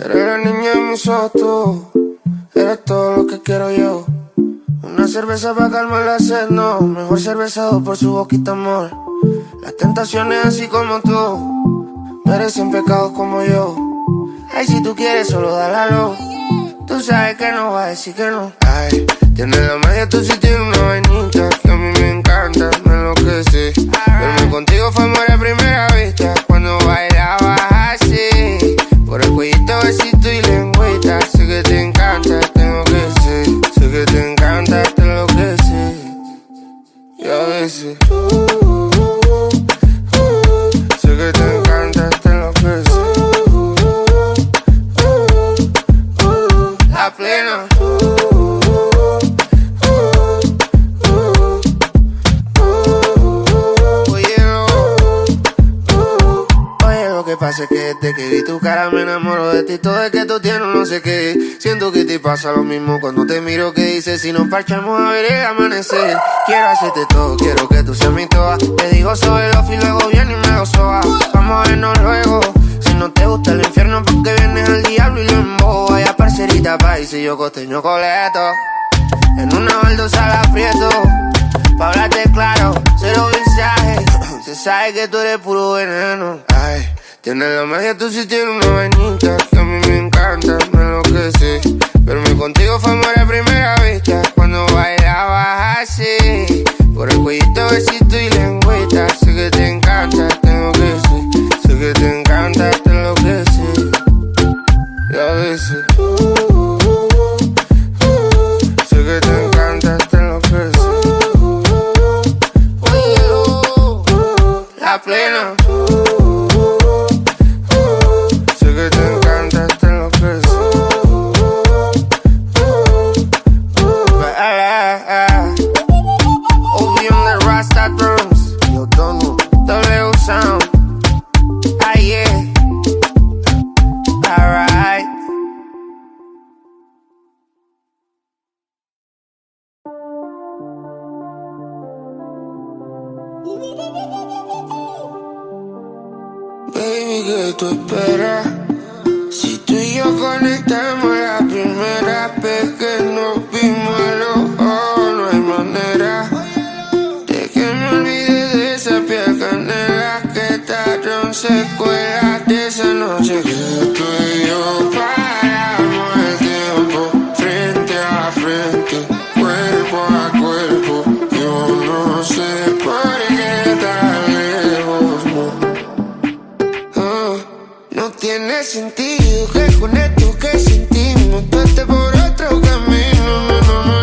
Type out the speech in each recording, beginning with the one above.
Eres la niña de mis ojos, tú. Eres todo lo que quiero yo. Una cerveza para calmar la sed, no. Mejor cervezado por su boquita, amor. Las tentaciones así como tú merecen pecados como yo. Ay, si tú quieres solo dálalo. Tú sabes que no va a decir que no. Ay, tienes la magia, tú sí tienes una vainita que a mí me encanta, me enloquece. Verme contigo fue amor a primera vista. Cuando bailabas así, por el cuellito, besito y lengüita. Sé que te encanta, tengo que ser. Sé que te encanta, te enloquece. Y a veces sé que te encanta, te enloquece. La plena. Pasa que desde que vi tu cara me enamoro de ti. Todo es que tú tienes no sé qué. Siento que te pasa lo mismo cuando te miro. Que dices si nos parchamos a ver el amanecer. Quiero hacerte todo, quiero que tú seas mi toa. Te digo sobre los y luego viene y me lo soba. Vamos a vernos luego. Si no te gusta el infierno porque vienes al diablo y lo embobo. Vaya parcerita país y yo costeño coleto. En una baldosa la aprieto. Pa' hablarte claro, cero mensaje. Se sabe que tú eres puro veneno. Ay, tienes la magia, tú sí tienes una vainita que a mí me encanta, me enloquece. Verme contigo fue amor a primera vista. Cuando bailabas así, por el cuellito, besito y lengüita. Sé que te encanta, tengo que ser. Sé que te encanta, te enloquece. Y a veces sé que te encanta, te enloquece. La plena. Sé que te encanta, te enloquece. Obi on the Rasta drums. Yo tono W sound. Ah yeah. Alright. Baby, ¿qué tú esperas? Si tú y yo conectamos la primera vez que nos vimos a los ojos, no hay manera de que me olvide de esa piel canela que quedaron secuelas de esa noche que tú y yo paramos el tiempo frente a frente, cuerpo a cuerpo. Yo no sé por qué tan lejos, no tiene sentido que con esto que sentimos tú estés por otro camino, no, no, no.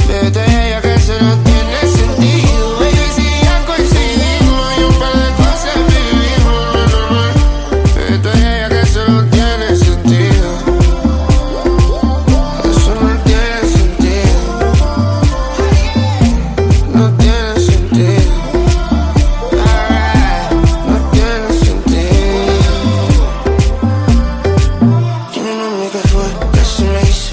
Vete a ella que eso no tiene sentido. Baby, si ya coincidimos y un par de cosas vivimos, no, no, no. Vete a ella que eso no tiene sentido. Eso no tiene sentido. No tiene sentido. No tiene sentido. Dime qué fue que se me hizo.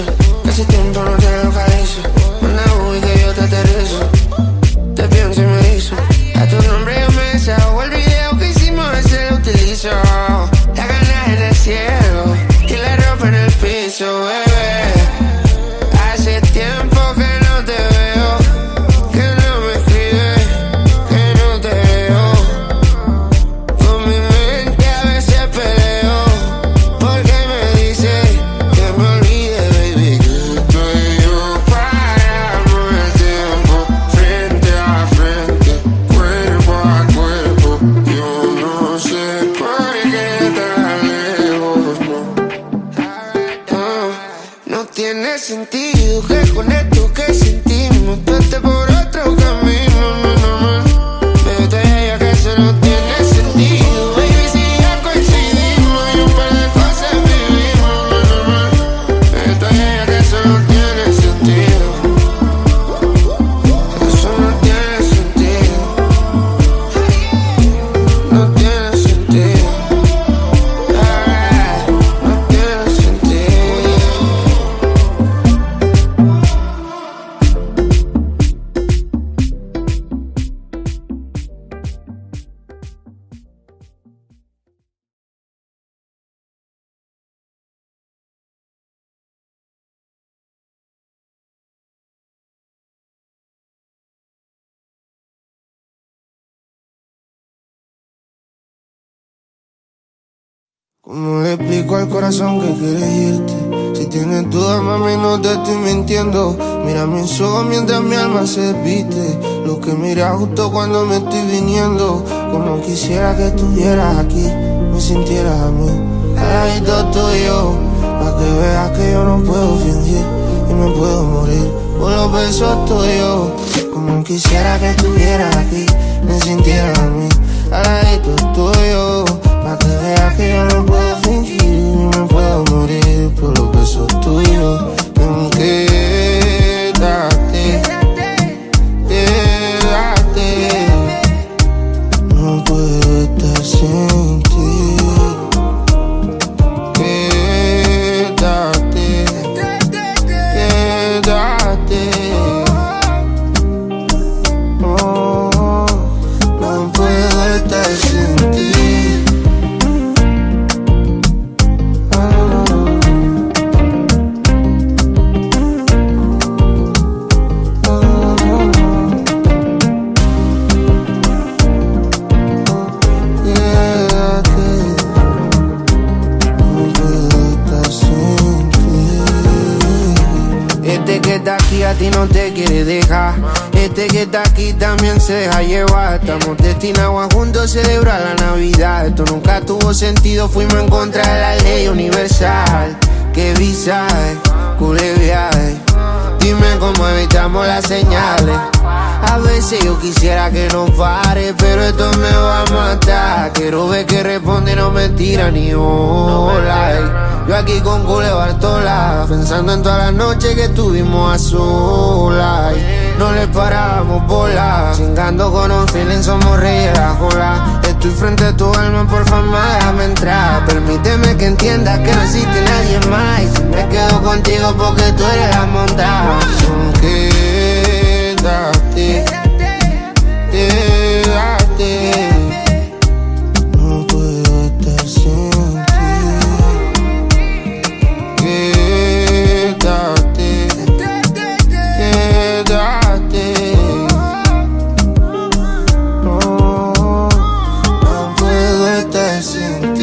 ¿Cómo le explico al corazón que quieres irte? Si tienes dudas, mami, no te estoy mintiendo. Mira mis ojos mientras mi alma se despiste. Lo que mira justo cuando me estoy viniendo. Como quisiera que estuvieras aquí, me sintieras a mí, al ladito tuyo, pa' que veas que yo no puedo fingir y me puedo morir por los besos tuyos. Como quisiera que estuvieras aquí, me sintieras a mí, al ladito tuyo, pa' que veas que yo no puedo fingir y me puedo morir por los besos tuyos. Quédate, quédate, no puedo estar sin ti. Quédate, quédate, oh, no puedo estar sin ti. Este que está aquí a ti no te quiere dejar. Este que está aquí también se deja llevar. Estamos destinados a juntos celebrar la Navidad. Esto nunca tuvo sentido, fuimos en contra de la ley universal. Qué visaje, culé viaje. Dime cómo evitamos las señales. A veces yo quisiera que no pare, pero esto me va a matar. Quiero ver que responde, no me tira ni hola. Yo aquí con Cule Bartola, pensando en todas las noches que estuvimos a solas. No le paramos bola, chingando con un feeling, somos reyes de la jola. Estoy frente a tu alma, por favor, déjame entrar. Permíteme que entiendas que no existe nadie más. Y si me quedo contigo porque tú eres la montaña. Quédate, quédate, no puedo estar sin ti. Quédate, quédate, no, no puedo estar sin ti.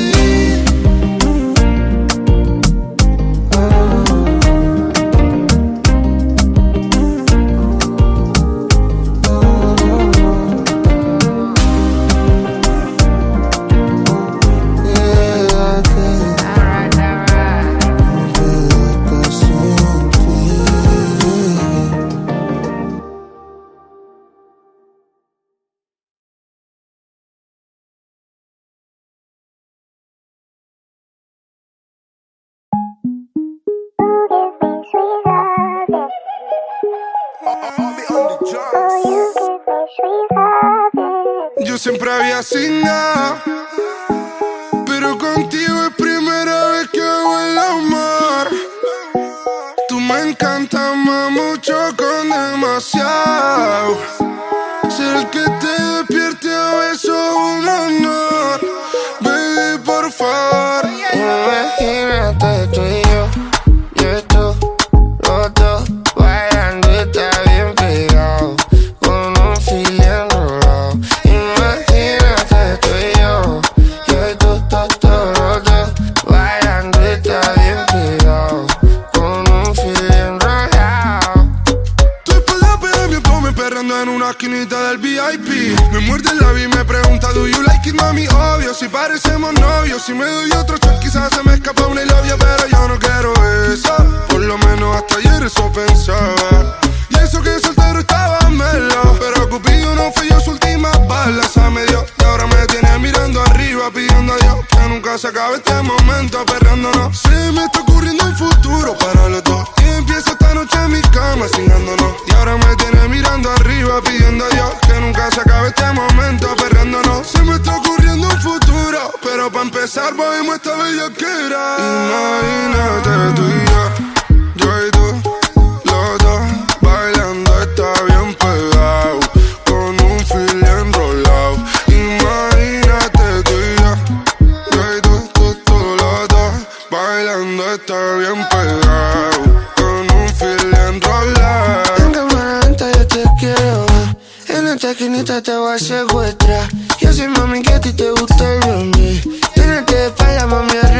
Yo siempre había sin nada, pero contigo es primera vez que hago el amor. Tú me encantas más mucho con demasiado. Ser el que te despierte a besos es un honor. Baby, por favor. Imagínate tú y yo y tú, los dos bailando, está bien pegado, con un fil enrolado. Imagínate tú y yo y tú, los dos bailando, está bien pegado, con un fil enrolado. Tu espalda pega mi abdomen perreando en una esquinita del VIP. Me muerde el labio y me pregunta, do you like it, mami? Obvio, si parecemos novios. Si me doy otro shot quizás se me escapa una y labia, pero yo no quiero eso. Por lo menos hasta ayer eso pensaba. Y eso que soltero estaba melo, pero Cupido no fue yo su última bala. Esa me dio y ahora me tiene mirando arriba, pidiendo a Dios que nunca se acabe este momento perreándonos. Se me está ocurriendo un futuro para los dos y empieza esta noche en mi cama cingándonos. Y ahora me tiene mirando arriba, pidiendo a Dios que nunca se acabe este momento perreándonos. Se me está ocurriendo un futuro, pero para empezar movimos esta bellaquera. Imagínate tú y yo y tú, los dos bailando, está bien pegado, con un fil enrolado. Imagínate tú y tú, los dos bailando, está bien pegado, con un fil enrolado. En cámara lenta yo te quiero ver, en esta esquinita te voy a secuestrar. Yo soy mami que a ti te gusta el B&B, tenerte de espalda, mami, arriba.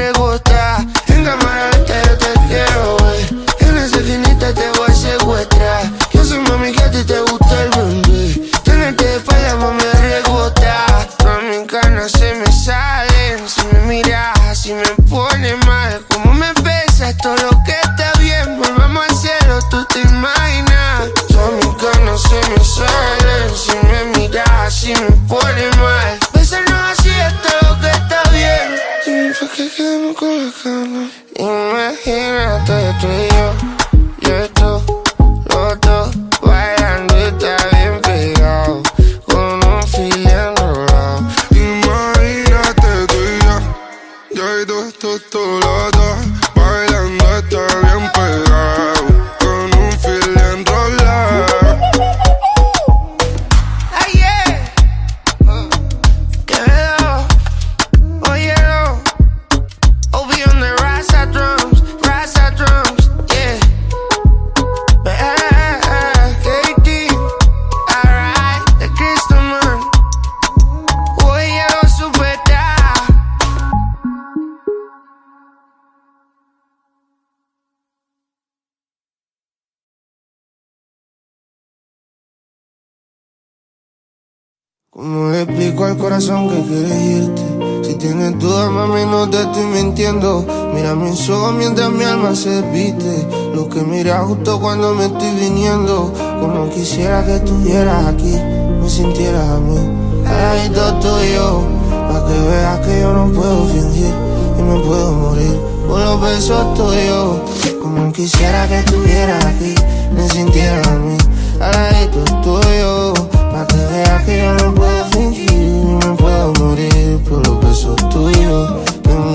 ¿Cómo le explico al corazón que quieres irte? Si tienes dudas, mami, no te estoy mintiendo. Mira mis ojos mientras mi alma se despiste. Lo que mira justo cuando me estoy viniendo. Como quisiera que estuvieras aquí, me sintieras a mí, al ladito tuyo, pa' que veas que yo no puedo fingir y me puedo morir por los besos tuyos. Como quisiera que estuvieras aquí, me sintieras a mí, al ladito tuyo, pa' que veas que yo no puedo fingir y me puedo morir por los besos tuyos.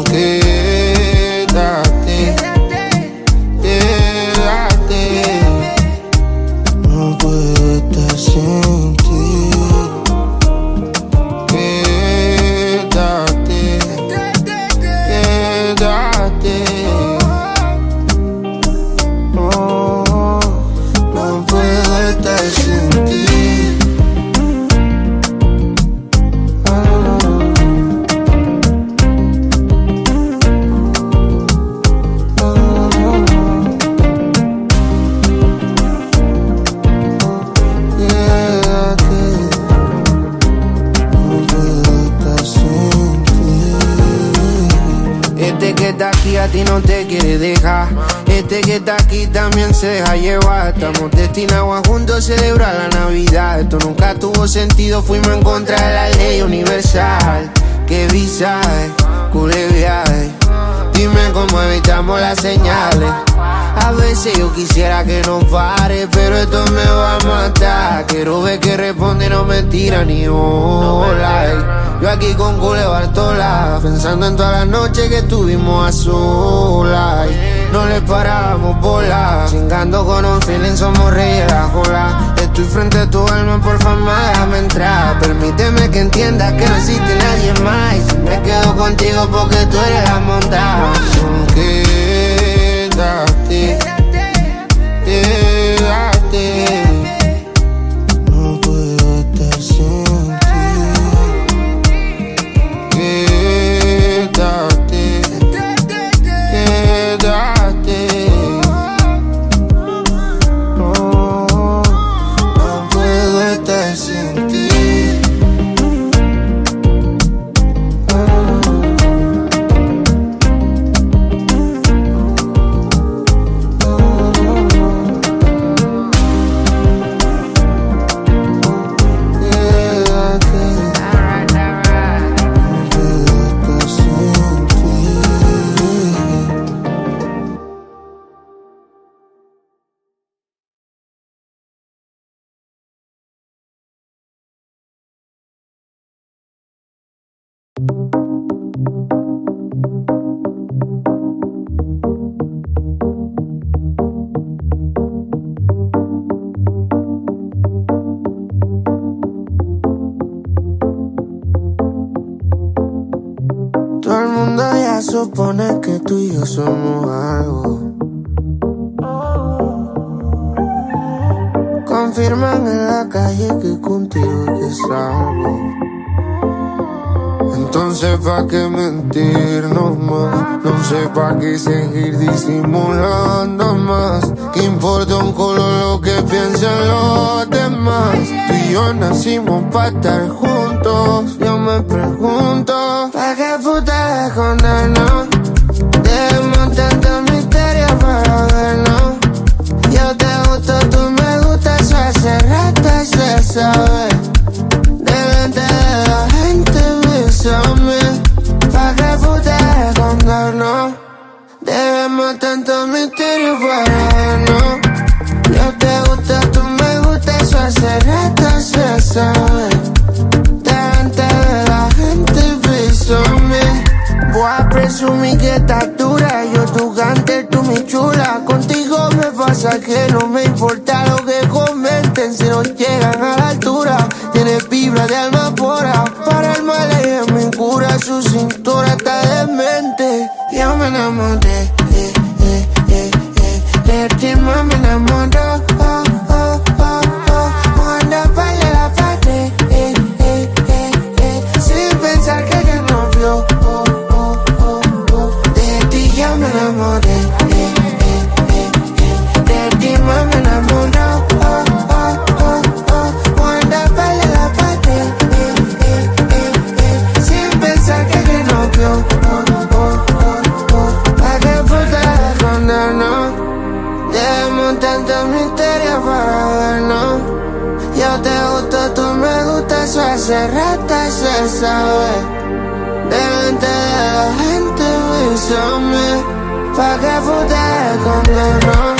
Quédate, quédate, no puedo estar sin ti. Quédate, quédate, oh, no puedo estar sin ti. Que está aquí a ti no te quiere dejar. Este que está aquí también se deja llevar. Estamos destinados a juntos celebrar la Navidad. Esto nunca tuvo sentido, fuimos en contra de la ley universal. Qué visaje, culé viaje. Dime cómo evitamos las señales. A veces yo quisiera que no pare, pero esto me va a matar. Quiero ver que responde, no me tira ni hola. Yo aquí con Cule Bartola, pensando en todas las noches que estuvimos a solas. No le parábamos bola, chingando con un feeling, somos reyes de la jola. Estoy frente a tu alma, por favor, déjame entrar. Permíteme que entiendas que no existe nadie más. Y si me quedo contigo porque tú eres la montaña. Quédate, quédate, no puedo estar sin ti. Quédate, quédate, no, no puedo estar sin ti. Todo el mundo ya supone que tú y yo somos algo. Confirman en la calle que contigo es que salgo. Entonces pa' qué mentirnos más, no sé pa' qué seguir disimulando más. ¿Qué importa un color lo que piensen los demás? Tú y yo nacimos pa' estar juntos. Yo me pregunto, ¿pa' qué puta escondernos? Dejemos tanto misterio para vernos. Yo te gusto, tú me gustas, eso hace rato y se sabe. Delante de la gente bésame. ¿Pa' qué puta escondernos? Dejemos tanto misterio para vernos. Yo te gusto, tú me gustas, eso hace rato se sabe. Delante de la gente bésame. Voy a presumir que estás dura. Yo tu gante, tú mi chula. Contigo me pasa que no me importa lo que comenten. Si no llegan a la altura, tienes vibra de alma pura. Para el mal ella es mi cura. Su cintura está demente. Yo me enamoré, de ti más me enamoró. Cuando baila la pared, sin pensar que ella no vio. De ti ya me enamoré, de ti más me enamoró. hace rato se sabe. Delante de la gente bésame, pa' que fute condenó.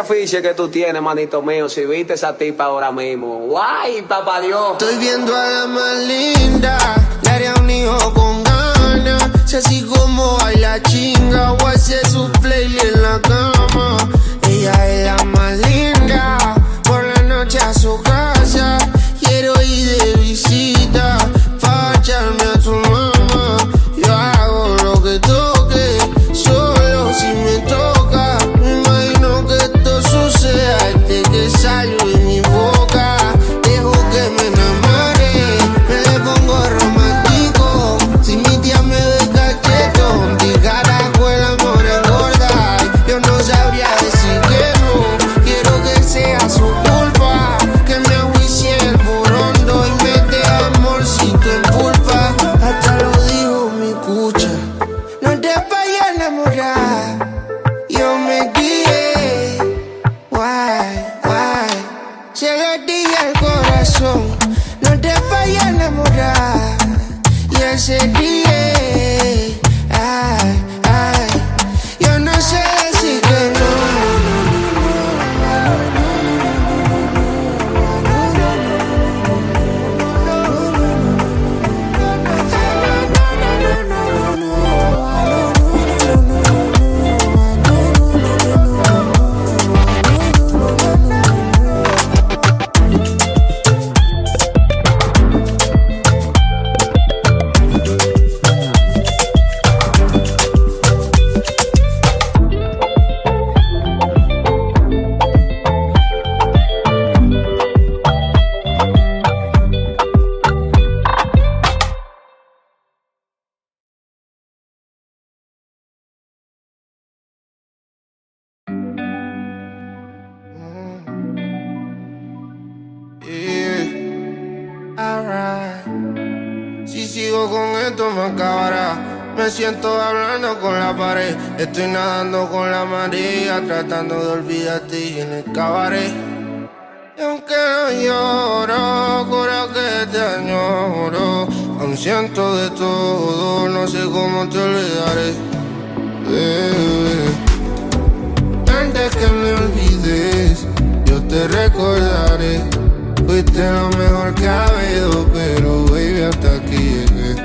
Afiche que tú tienes, manito mío, si viste esa tipa ahora mismo. ¡Guay, papá Dios! Estoy viendo a la más linda, le haría un hijo con ganas. Si así como baila chinga, o hace su playlist en la cama. Ella es la más linda, por la noche a su casa. Quiero ir de visita, pa' echarme a tu mamá. Yo hago lo que toque, solo si me toca. Sucede que salió de mi boca, dejo que me enamore, me le pongo romántico. Si mi tía me ve cachetón, mi carajo el amor engorda. Yo no sabría decir que no, quiero que sea su culpa, que me ahuicie el porondo y mete amorcito en pulpa. Hasta lo dijo mi cucha, no te vayas a enamorar. Yo me guié. Why? Se lo dije al corazón, no te vayas a enamorar. Y él se ríe, yo no sé decir que no. Si sigo con esto me acabará. Me siento hablando con la pared. Estoy nadando con la marea, tratando de olvidarte y en el cabaret. Y aunque no lloro, juro que te añoro. Aún siento de todo, no sé cómo te olvidaré. Antes que me olvides, yo te recordaré. Fuiste lo mejor que ha habido, pero baby, hasta aquí llegué.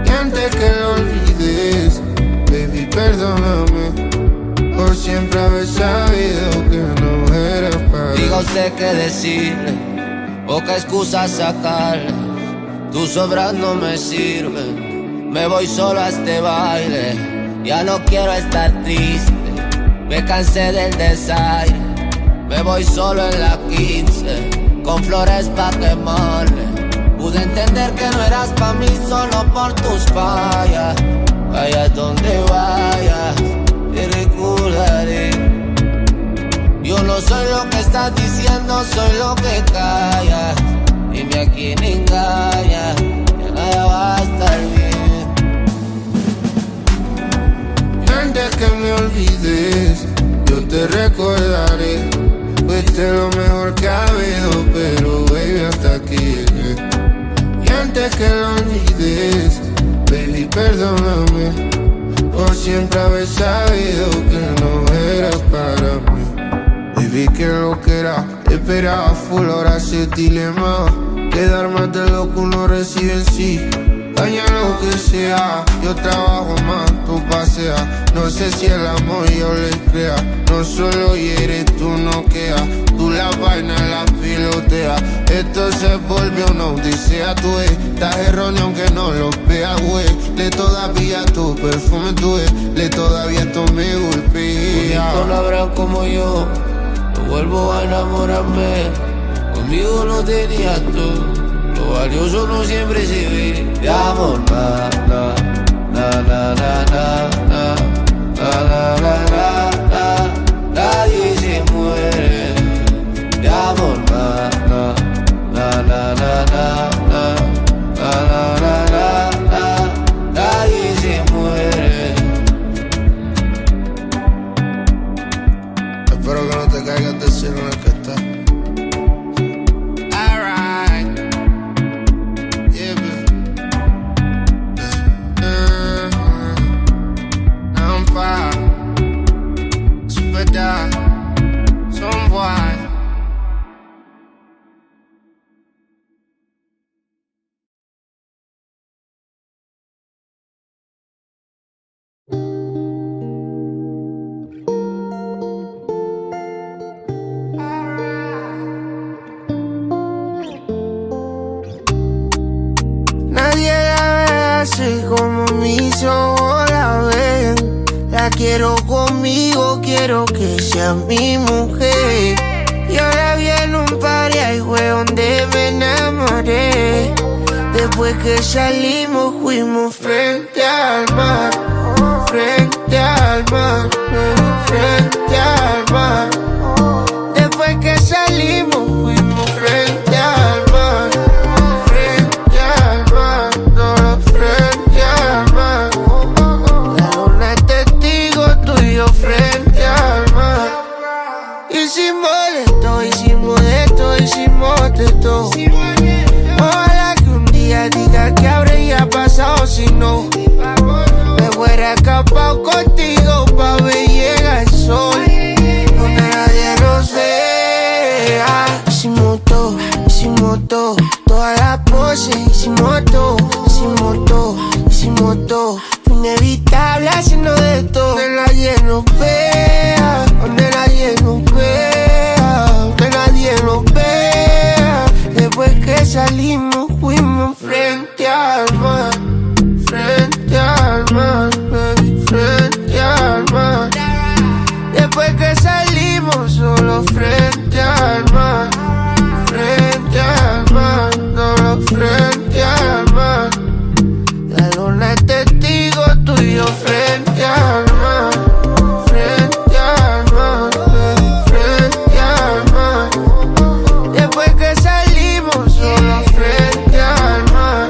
Y antes que lo olvides, baby, perdóname por siempre haber sabido que no eras para mí. Diga usted qué decirle, poca excusa sacarle. Tus obras no me sirven, me voy solo a este baile. Ya no quiero estar triste, me cansé del desaire. Me voy solo en la 15, con flores pa' quemarle. Pude entender que no eras pa' mí solo por tus fallas. Vayas donde vayas, te recordaré. Yo no soy lo que estás diciendo, soy lo que callas. Dime a quién engaña, que nada va a estar bien. Y antes que me olvides, yo te recordaré. Fuiste lo mejor que ha habido, pero baby, hasta aquí llegué. Y antes que lo olvides, baby, perdóname por siempre haber sabido que no eras para mí. Baby, que lo que era, esperaba full, ahora se dilema. Quedar más de lo que uno recibe en sí. Daña lo que sea, yo trabajo más, tú paseas. No sé si el amor yo le crea. No solo hieres, tú no quedas. Tú la vaina la piloteas. Esto se volvió una odisea, tú estás erróneo aunque no lo veas, güey. Le todavía tu perfume, tú le todavía esto me golpea. Bonito no habrá como yo, no vuelvo a enamorarme. Conmigo no tenías tú. Lo valioso no siempre se ve. De amor, na, na, na, na, na, na, na, na, na, na, na. Nadie se muere. De amor, na, na, na, na, na, na, na, na, na, na, na. Nadie se muere. Espero que no te caigas del cielo en el que estás. Nadie la ve así como mis ojos la ven. La quiero conmigo, quiero que sea mi mujer. Yo la vi en un party, ahí fue donde me enamoré. Después que salimos fuimos frente al mar. Frente al mar, frente al mar. Después que salimos fuimos frente al mar. Frente al mar, solo frente al mar. La luna es testigo tuyo frente al mar. Hicimos de todo, hicimos de todo, hicimos de todo. Ojalá que un día diga que habría pasado si no me fuera escapado contigo pa' ver llega el sol donde nadie nos vea. Hicimos todo, todas las poses, hicimos todo, fue inevitable haciendo de todo. Donde nadie nos vea, donde nadie nos vea, donde nadie nos vea. Después que salimos fuimos frente al mar. Frente al mar, baby, frente al mar. Después que salimos solo frente al mar. Frente al mar, solo frente al mar. La luna es testigo tuyo frente al mar. Frente al mar, baby, frente al mar. Después que salimos solo frente al mar.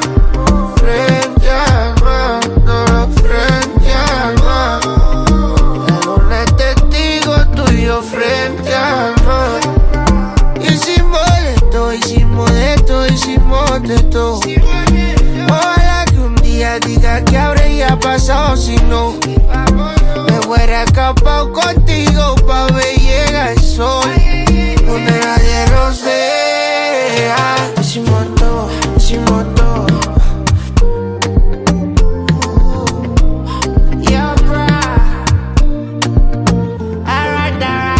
Frente al mar, solo frente al mar. La luna es testigo tuyo frente al mar. Hicimos de todo, hicimos de todo, hicimos de todo. Ojalá que un día diga que habría pasado si no me fuera escapado contigo pa' ver llega el sol donde nadie nos vea. Hicimos todo, hicimos todo. Yeah, bruh. Alright, alright.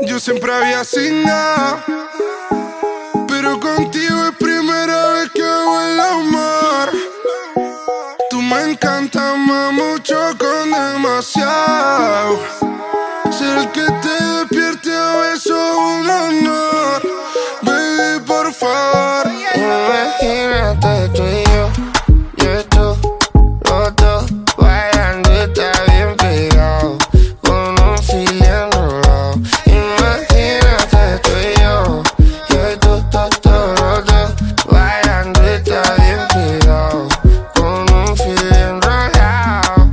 Yo siempre había sin nada, pero contigo es primera vez que hago el amor. me encanta más mucho con demasiado. Ser el que te despierte a besos un honor. Baby, por favor. Imagínate tú y yo y tú, los dos bailando y está bien pegado, con un fil enrolado. Imagínate tú y yo y tú, los dos bailando y está bien pegado, con un fil enrolado.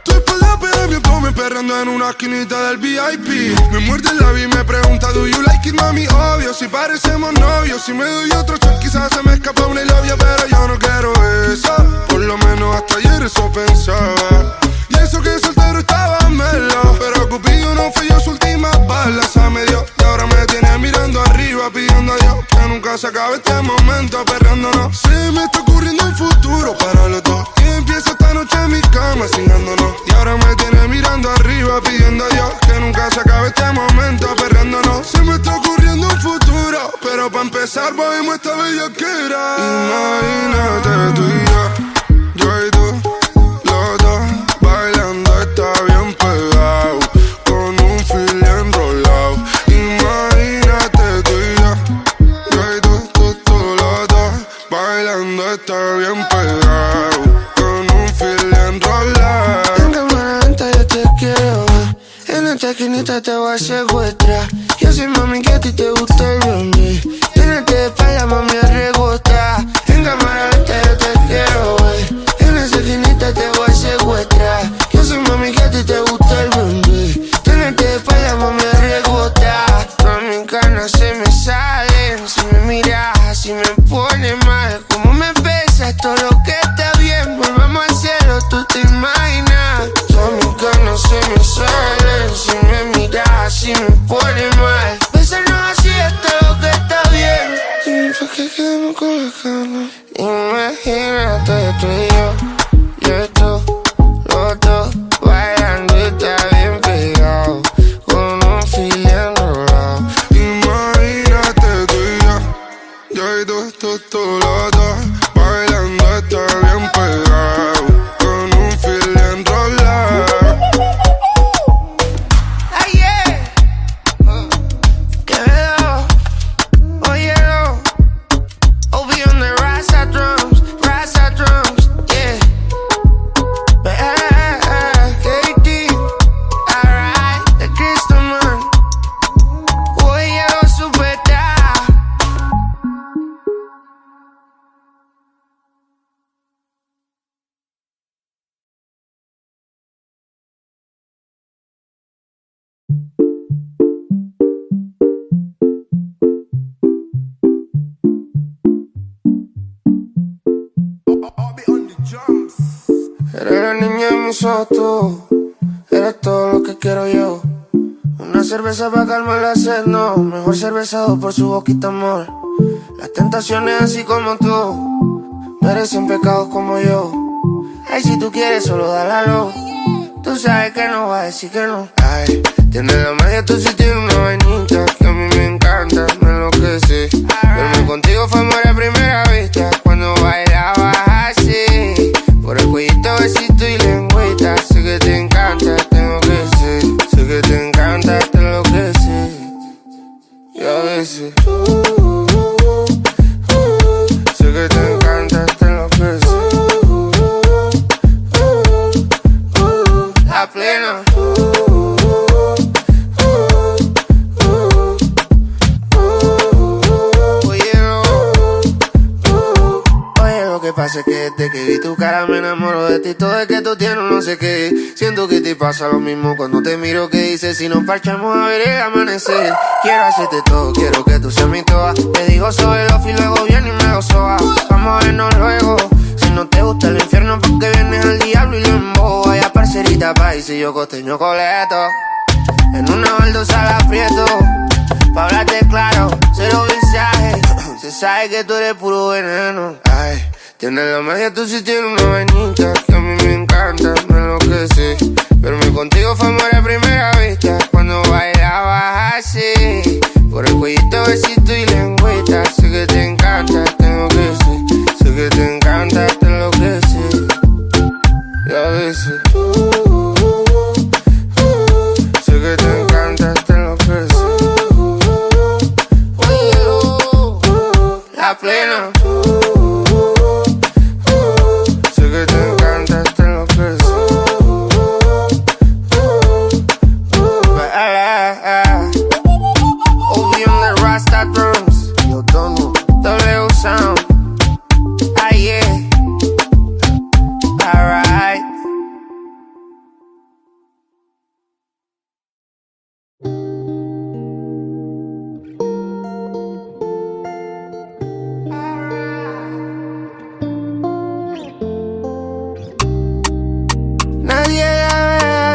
Tu espalda pega bien como me perreando en una esquinita del VIP. Me muerde el labio y me pregunta, do you like it, mami? Obvio, si parecemos novios. Si me doy otro shot quizás se me escapa una labia, pero yo no quiero eso. Por lo menos hasta ayer eso pensaba. Y eso que soltero estaba melo, pero Cupido no fue su última bala. Se me dio y ahora me tiene mirando arriba, pidiendo a Dios que nunca se acabe este momento perreándonos. Se me está ocurriendo un futuro para los dos, y empieza esta noche en mi cama cingándonos. Y ahora me tiene mirando arriba, pidiendo a Dios que nunca se acabe este momento perreándonos. Se me está ocurriendo un futuro, pero para empezar movimos esta bellaquera. Imagínate tú y yo y tú, los dos bailando, está bien pegado, con un fil enrolado. Imagínate tú y tú, los dos bailando, está bien pegado, con un fil enrolado. En cámara lenta yo te quiero ver, en esta esquinita te voy a secuestrar. Yo soy mami que a ti te gusta el B&B, tenerte de espalda mami a rebotar. En cámara lenta yo te quiero ver, en esa esquinita te voy a secuestrar. Yo soy mami que a ti te gusta el B&B, tenerte de espalda mami a rebotar. Mami ganas se me salen, si me miras así me pone mal. Como me besas todo lo que está bien, volvamos al cielo, tú te imaginas. Todas mis ganas se me salen, si me miras así me pone mal. Besarnos así es todo lo que está bien. Dime pa' qué quedamos con las ganas. Imagínate tú y yo y tú, los dos bailando y está bien pegado, con un fil enrolado. Imagínate tú y yo y tú, los dos bailando, está bien pegado, con un fil enrolado. Ay, yeah. Quevedo, óyelo. Obi on the Rasa drums, yeah. KD, alright, the Crystal Man. Óyelo, superstar. Eres la niña de mis ojos, tú eres todo lo que quiero yo. Una cerveza para calmar la sed, no. Mejor cerveza dos por su boquita, amor. Las tentaciones así como tú merecen pecados como yo. Ay, si tú quieres solo dale a luz. Tú sabes que no va a decir que no. Ay, tienes la magia, tú sí tienes una vainita que a mí me encanta, me enloquece. Verme contigo fue amor a primera vista, cuando bailabas así. Por el cuellito, besito y lengüita. Sé que te encanta, tengo que ser. Sé que te encanta, te enloquece. Y a veces sé que te encanta, te enloquece. La plena. Pasa que desde que vi tu cara me enamoro de ti. Todo es que tú tienes no sé qué. Siento que te pasa lo mismo cuando te miro. Que dices si nos parchamos a ver el amanecer. Quiero hacerte todo, quiero que tú seas mi toa. Te digo sobre los y luego viene y me lo soba. Vamos a vernos luego. Si no te gusta el infierno porque vienes al diablo y lo embobo. Vaya parcerita país y yo costeño coleto. En una baldosa la aprieto. Pa' hablarte claro, cero visaje. Se sabe que tú eres puro veneno. Ay, tienes la magia, tú sí tienes una vainita que a mí me encanta, me enloquece. Verme contigo fue amor a primera vista, cuando bailabas así. Por el cuellito, besito y lengüita. Sé que te encanta, tengo que ser. Sé que te encanta, te enloquece.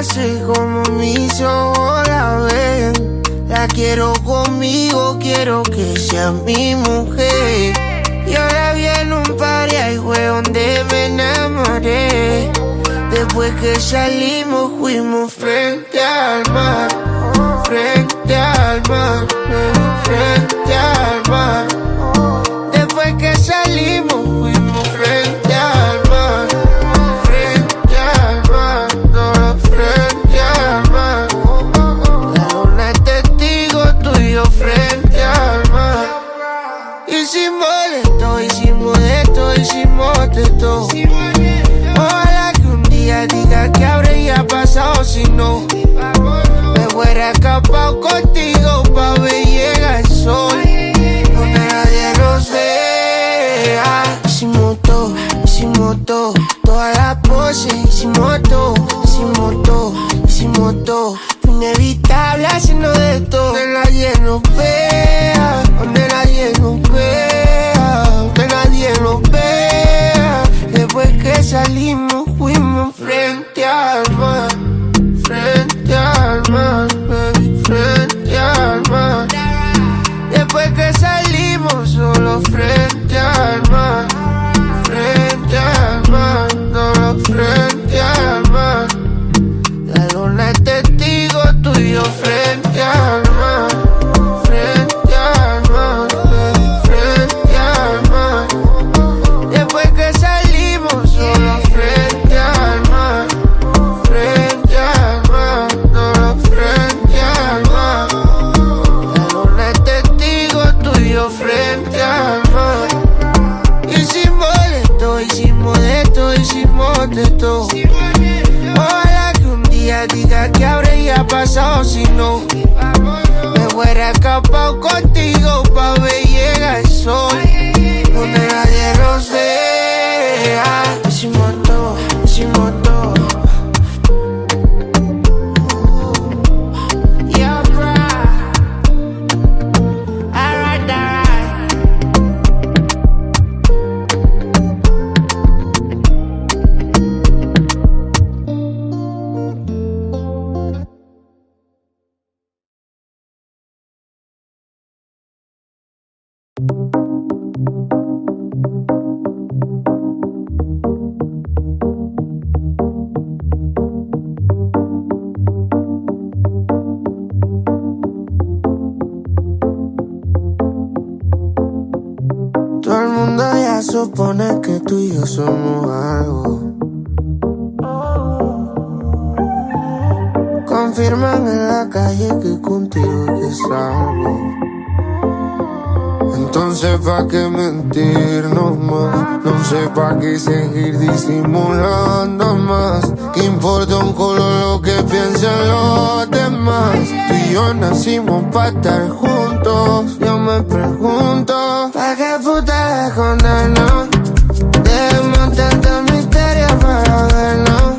así como mis ojos la ven. La quiero conmigo, quiero que sea mi mujer. Yo la vi en un party, ahí fue donde me enamoré. Después que salimos fuimos frente al mar. Frente al mar, frente al mar. Después que salimos fuimos frente al mar. Frente al mar, no, frente al mar. La luna es testigo tuyo frente al mar. Hicimos de todo, hicimos de todo, hicimos de todo. Ojalá que un día diga que habría pasado si no me fuera escapado contigo pa' ver llega el sol donde nadie nos vea. Hicimos todo, todas las poses. Hicimos todo, fue inevitable haciendo de todo. Donde nadie nos vea, donde nadie nos vea, donde nadie nos vea. Después que salimos fuimos frente al mar. Frente al mar, baby, frente al mar. Después que salimos solo frente al mar. Frente al mar, solo frente al mar. La luna es testigo tuyo frente al mar. Frente al mar, baby, frente al mar. Después que salimos solo frente al mar. Frente al mar, solo frente al mar. La luna es testigo tuyo frente al mar. Hicimos de todo, hicimos de todo, hicimos de todo. Ojalá que un día diga que habría pasado si no me fuera escapado contigo pa' ver llega el sol donde nadie nos vea. Hicimos todo, hicimos todo. Yeah, bruh. Alright, alright. Todo el mundo ya supone que tú y yo somos algo. Confirman en la calle que contigo es que salgo. Entonces pa' qué mentirnos más, no sé pa' qué seguir disimulando más. ¿Qué importa un culo lo que piensen los demás? Tú y yo nacimos pa' estar juntos. Yo me pregunto, ¿pa' qué puta escondernos? Dejemos tanto misterio para vernos.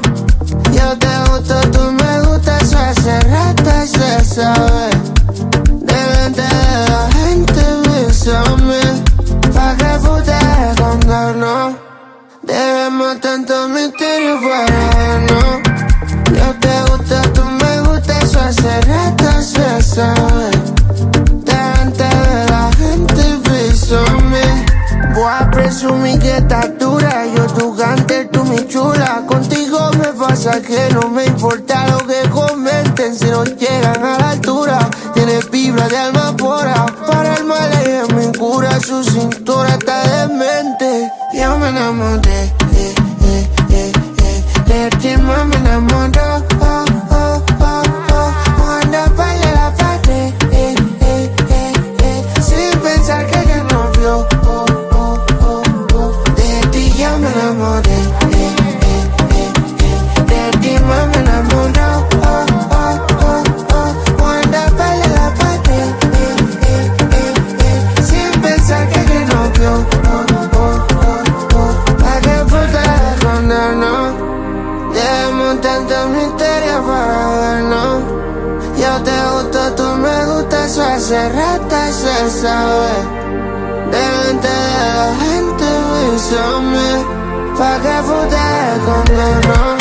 Yo te gusto, tú me gustas, eso hace rato y se sabe. Delante de la gente bésame. Pa' que puta escondernos. Debemos tanto misterio para vernos. Yo te gusto, tú me gustas, eso hace rato se sabe. Delante de la gente bésame. Voy a presumir que estás dura. Yo tu gante, tú mi chula. Contigo me pasa que no me importa lo que comenten. Si no llegan a la altura, tienes vibra de alma pura. Para el mal ella me cura. Su cintura está demente. Yo me enamoré, de ti más me enamoró. Cuando baila la pared, sin pensar que ella no vio. De ti ya me enamoré, de ti más me enamoró. Cuando baila la pared, sin pensar que ella no vio. ¿Pa' qué puta escondernos? Dejemos tanto misterio para vernos. Yo te gusto, tú me gustas, eso hace rato y se sabe. Delante de la gente bésame. Pa' que puta escondernos.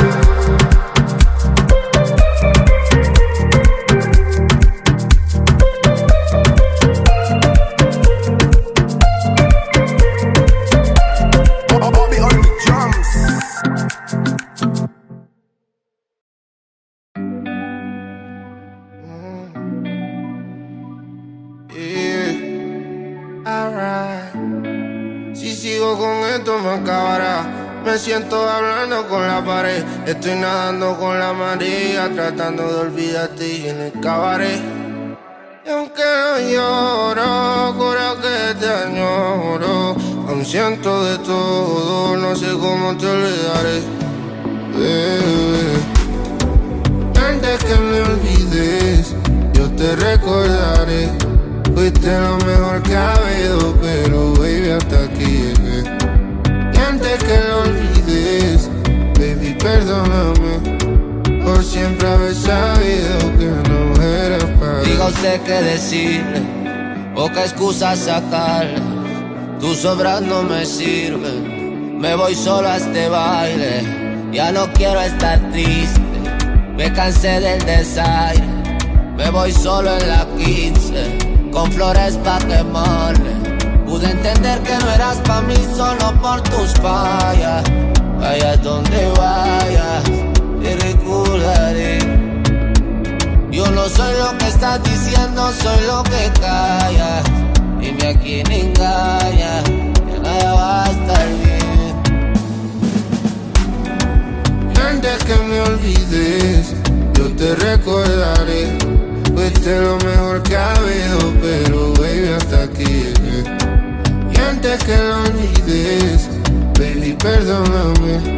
sigo con esto me acabará. Me siento hablando con la pared. Estoy nadando con la marea, tratando de olvidarte en el cabaret. Y aunque no lloro, juro que te añoro. Aún siento de todo, no sé cómo te olvidaré. Antes que me olvides, yo te recordaré. Fuiste lo mejor que ha habido, pero baby, hasta aquí llegué. Y antes que lo olvides, baby, perdóname por siempre haber sabido que no eras para mí. Diga usted qué decirle, poca excusa sacarle. Tus obras no me sirven, me voy solo a este baile. Ya no quiero estar triste, me cansé del desaire. Me voy solo en la 15, con flores pa' quemarle. Pude entender que no eras pa' mí solo por tus fallas. Vayas donde vayas, te recordaré. Yo no soy lo que estás diciendo, soy lo que callas. Dime a quién engaña, que nada va a estar bien. Antes que me olvides, yo te recordaré. Fuiste lo mejor que ha habido, pero baby, hasta aquí llegué. Y antes que lo olvides, baby, perdóname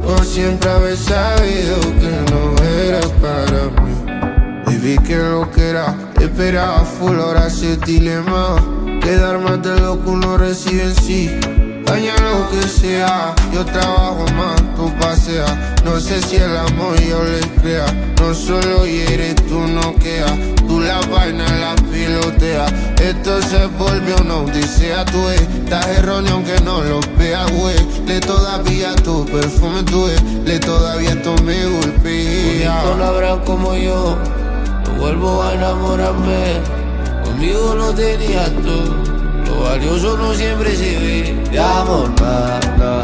por siempre haber sabido que no eras para mí. Baby, que lo que era, esperaba full, ahora ese dilema. Quedar más de lo que uno recibe en sí. Daña lo que sea, yo trabajo más, tú paseas. No sé si el amor yo le crea. No solo hieres, tú no quedas. Tú la vaina la piloteas. Esto se volvió una odisea, tú estás erróneo aunque no lo veas, güey. Le todavía tu perfume, tú le todavía esto me golpea. Bonito no habrá como yo, no vuelvo a enamorarme. Conmigo no tenías tú, lo valioso no siempre se ve. De amor, na, na,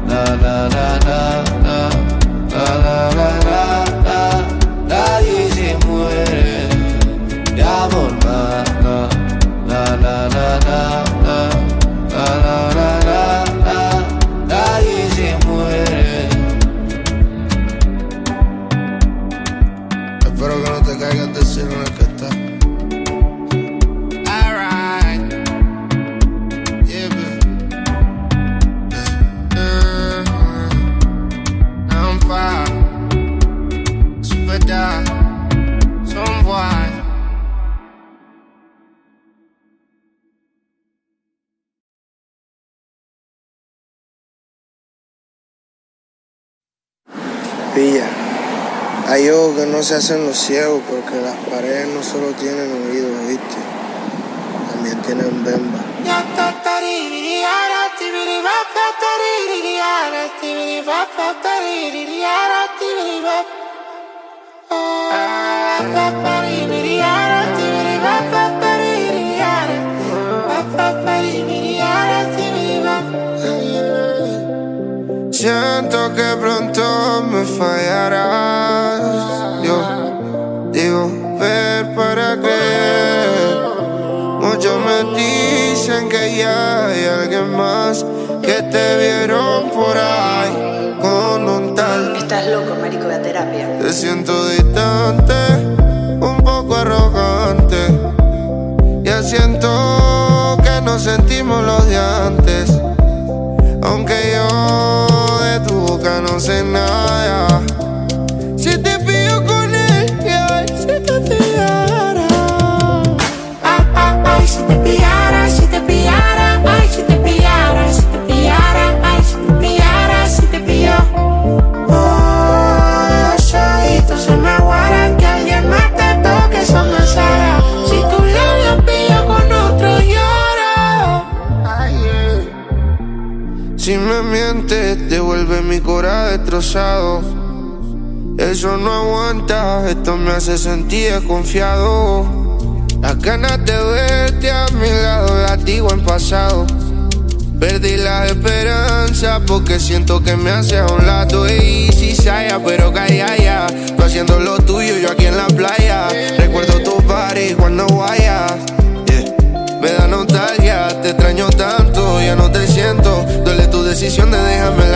na, na, na, na, na, na, na, na, na. Nadie se muere. De amor, na, na, na, na, na, na, na, na, na, na, na. Nadie se muere. Espero que no te caigas del cielo en el que estás. Pilla, hay ojos que no se hacen los ciegos porque las paredes no solo tienen oídos, ¿viste? También tienen bemba. Siento que pronto me fallarás. Yo digo ver para creer. Muchos me dicen que ya hay alguien más, que te vieron por ahí con un tal. Estás loco, marico, de terapia. Te siento distante, un poco arrogante. Ya siento que nos sentimos los de antes. Aunque yo de tu boca no sé nada. Si te pillo con él, ay, si te pillara. Ay, si te pillara, si te pillara. Ay, si te pillara, si te pillara. Ay, si te pillara, si te pilló. Oh, los ojitos se me aguaran, que alguien más te toque, eso me sabe. Si tu labio pillo con otro lloro. Ay, yeah. Si me mientes, devuelve mi corazón destrozado. Eso no aguanta, esto me hace sentir desconfiado. Las ganas de verte a mi lado las digo en pasado. Perdí la esperanza porque siento que me haces a un lado. Y si saya, pero calla ya. Tú haciendo lo tuyo, yo aquí en la playa. Recuerdo tus bares cuando vayas. Me da nostalgia, te extraño tanto, ya no te siento. decisión de dejarme